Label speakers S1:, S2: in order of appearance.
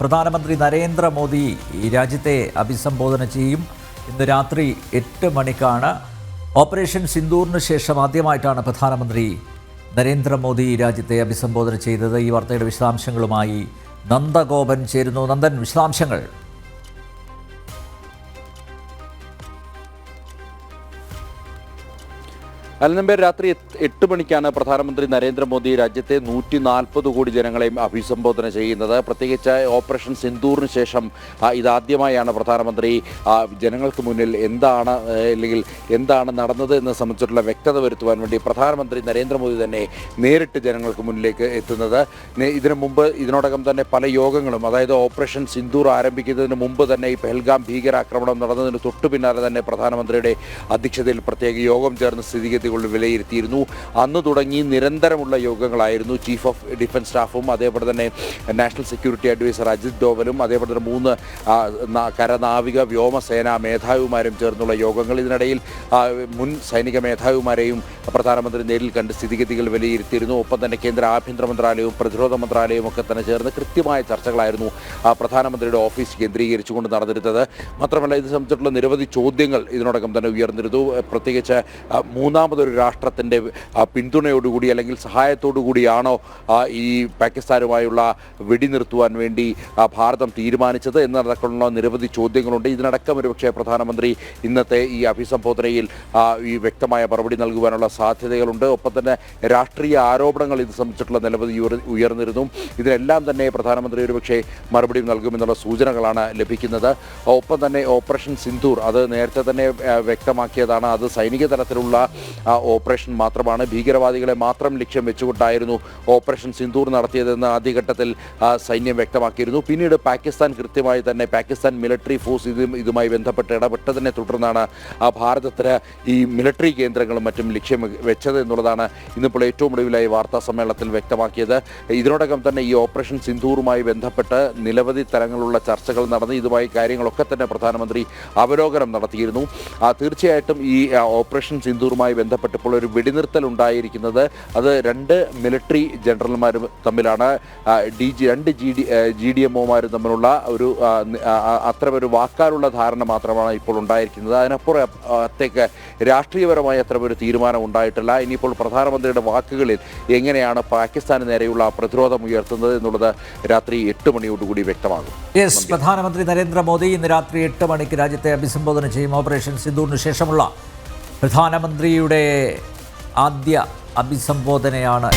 S1: പ്രധാനമന്ത്രി നരേന്ദ്രമോദി രാജ്യത്തെ അഭിസംബോധന ചെയ്യും. ഇന്ന് രാത്രി 8 മണിക്കാണ്. ഓപ്പറേഷൻ സിന്ദൂറിന് ശേഷം ആദ്യമായിട്ടാണ് പ്രധാനമന്ത്രി നരേന്ദ്രമോദി രാജ്യത്തെ അഭിസംബോധന ചെയ്തത്. ഈ വാർത്തയുടെ വിശദാംശങ്ങളുമായി നന്ദഗോപൻ ചേരുന്നു. നന്ദൻ, വിശദാംശങ്ങൾ.
S2: അലനമ്പേർ രാത്രി 8 മണിക്കാണ് പ്രധാനമന്ത്രി നരേന്ദ്രമോദി രാജ്യത്തെ 140 കോടി ജനങ്ങളെയും അഭിസംബോധന ചെയ്യുന്നത്. പ്രത്യേകിച്ച് ഓപ്പറേഷൻ സിന്ദൂറിന് ശേഷം ഇതാദ്യമായാണ് പ്രധാനമന്ത്രി ജനങ്ങൾക്ക് മുന്നിൽ എന്താണ് നടന്നത് എന്ന് സംബന്ധിച്ചിട്ടുള്ള വ്യക്തത വരുത്തുവാൻ വേണ്ടി പ്രധാനമന്ത്രി നരേന്ദ്രമോദി തന്നെ നേരിട്ട് ജനങ്ങൾക്ക് മുന്നിലേക്ക് എത്തുന്നത്. ഇതിനോടകം തന്നെ പല യോഗങ്ങളും, അതായത് ഓപ്പറേഷൻ സിന്ദൂർ ആരംഭിക്കുന്നതിന് മുമ്പ് തന്നെ ഈ പെഹൽഗാം ഭീകരാക്രമണം നടന്നതിന് തൊട്ടു പിന്നാലെ തന്നെ പ്രധാനമന്ത്രിയുടെ അധ്യക്ഷതയിൽ പ്രത്യേക യോഗം ചേർന്ന് സ്ഥിതിഗതി വിലയിരുത്തിയിരുന്നു. അന്ന് തുടങ്ങി നിരന്തരമുള്ള യോഗങ്ങളായിരുന്നു. ചീഫ് ഓഫ് ഡിഫൻസ് സ്റ്റാഫും അതേപോലെ തന്നെ നാഷണൽ സെക്യൂരിറ്റി അഡ്വൈസർ അജിത് ഡോവലും അതേപോലെ തന്നെ 3 കരനാവിക വ്യോമസേനാ മേധാവിമാരും ചേർന്നുള്ള യോഗങ്ങൾ. ഇതിനിടയിൽ മുൻ സൈനിക മേധാവിമാരെയും പ്രധാനമന്ത്രി നേരിൽ കണ്ട് സ്ഥിതിഗതികൾ വിലയിരുത്തിയിരുന്നു. ഒപ്പം തന്നെ കേന്ദ്ര ആഭ്യന്തര മന്ത്രാലയവും പ്രതിരോധ മന്ത്രാലയവും ഒക്കെ തന്നെ ചേർന്ന് കൃത്യമായ ചർച്ചകളായിരുന്നു പ്രധാനമന്ത്രിയുടെ ഓഫീസ് കേന്ദ്രീകരിച്ചുകൊണ്ട് നടന്നിരുന്നത്. മാത്രമല്ല, ഇത് സംബന്ധിച്ചിട്ടുള്ള നിരവധി ചോദ്യങ്ങൾ ഇതിനോടകം തന്നെ ഉയർന്നിരുന്നു. പ്രത്യേകിച്ച് മൂന്നാമതൊരു രാഷ്ട്രത്തിൻ്റെ പിന്തുണയോടുകൂടി അല്ലെങ്കിൽ സഹായത്തോടു കൂടിയാണോ ഈ പാകിസ്ഥാനുമായുള്ള വെടിനിർത്തുവാൻ വേണ്ടി ഭാരതം തീരുമാനിച്ചത് എന്നതടക്കമുള്ള നിരവധി ചോദ്യങ്ങളുണ്ട്. ഇതിനടക്കം ഒരുപക്ഷെ പ്രധാനമന്ത്രി ഇന്നത്തെ ഈ അഭിസംബോധനയിൽ ഈ വ്യക്തമായ മറുപടി നൽകുവാനുള്ള സാധ്യതകളുണ്ട്. ഒപ്പം തന്നെ രാഷ്ട്രീയ ആരോപണങ്ങൾ ഇത് സംബന്ധിച്ചിട്ടുള്ള നിരവധി ഉയർന്നിരുന്നു. ഇതിനെല്ലാം തന്നെ പ്രധാനമന്ത്രി ഒരുപക്ഷെ മറുപടി നൽകുമെന്നുള്ള സൂചനകളാണ് ലഭിക്കുന്നത്. ഒപ്പം തന്നെ ഓപ്പറേഷൻ സിന്ദൂർ അത് നേരത്തെ തന്നെ വ്യക്തമാക്കിയതാണ്. അത് സൈനിക തലത്തിലുള്ള ഓപ്പറേഷൻ മാത്രമാണ്. ഭീകരവാദികളെ മാത്രം ലക്ഷ്യം വെച്ചുകൊണ്ടായിരുന്നു ഓപ്പറേഷൻ സിന്ദൂർ നടത്തിയതെന്ന് ആദ്യഘട്ടത്തിൽ സൈന്യം വ്യക്തമാക്കിയിരുന്നു. പിന്നീട് പാകിസ്ഥാൻ കൃത്യമായി തന്നെ പാകിസ്ഥാൻ മിലിറ്ററി ഫോഴ്സ് ഇതുമായി ബന്ധപ്പെട്ട് ഇടപെട്ടതിനെ തുടർന്നാണ് ഭാരതത്തിന് ഈ മിലിറ്ററി കേന്ദ്രങ്ങളും മറ്റും ലക്ഷ്യം വെച്ചത് എന്നുള്ളതാണ് ഇന്നിപ്പോൾ ഏറ്റവും ഒടുവിലായി വാർത്താ സമ്മേളനത്തിൽ വ്യക്തമാക്കിയത്. ഇതിനോടകം തന്നെ ഈ ഓപ്പറേഷൻ സിന്ദൂറുമായി ബന്ധപ്പെട്ട് നിരവധി തരങ്ങളുള്ള ചർച്ചകൾ നടന്ന് ഇതുമായി കാര്യങ്ങളൊക്കെ തന്നെ പ്രധാനമന്ത്രി അവലോകനം നടത്തിയിരുന്നു. തീർച്ചയായിട്ടും ഈ ഓപ്പറേഷൻ സിന്ദൂറുമായി ബന്ധപ്പെട്ടപ്പോൾ ഒരു വെടിനിർത്തൽ ഉണ്ടായിരിക്കുന്നത് അത് 2 മിലിറ്ററി ജനറൽമാരും തമ്മിലാണ്. 2 GDMOമാരും തമ്മിലുള്ള അത്തരമൊരു വാക്കാലുള്ള ധാരണ മാത്രമാണ് ഇപ്പോൾ ഉണ്ടായിരിക്കുന്നത്. അതിനപ്പുറത്തേക്ക് രാഷ്ട്രീയപരമായി അത്തരമൊരു തീരുമാനം ഉണ്ടായിട്ടില്ല. ഇനിയിപ്പോൾ പ്രധാനമന്ത്രിയുടെ വാക്കുകളിൽ എങ്ങനെയാണ് പാകിസ്ഥാന് നേരെയുള്ള പ്രതിരോധം ഉയർത്തുന്നത് എന്നുള്ളത് രാത്രി 8 മണിയോടുകൂടി വ്യക്തമാകും.
S1: പ്രധാനമന്ത്രി നരേന്ദ്രമോദി ഇന്ന് രാത്രി 8 മണിക്ക് രാജ്യത്തെ അഭിസംബോധന ചെയ്യും. ഓപ്പറേഷൻ സിന്ദൂറിന് ശേഷമുള്ള പ്രധാനമന്ത്രിയുടെ ആദ്യ അഭിസംബോധനയാണ്.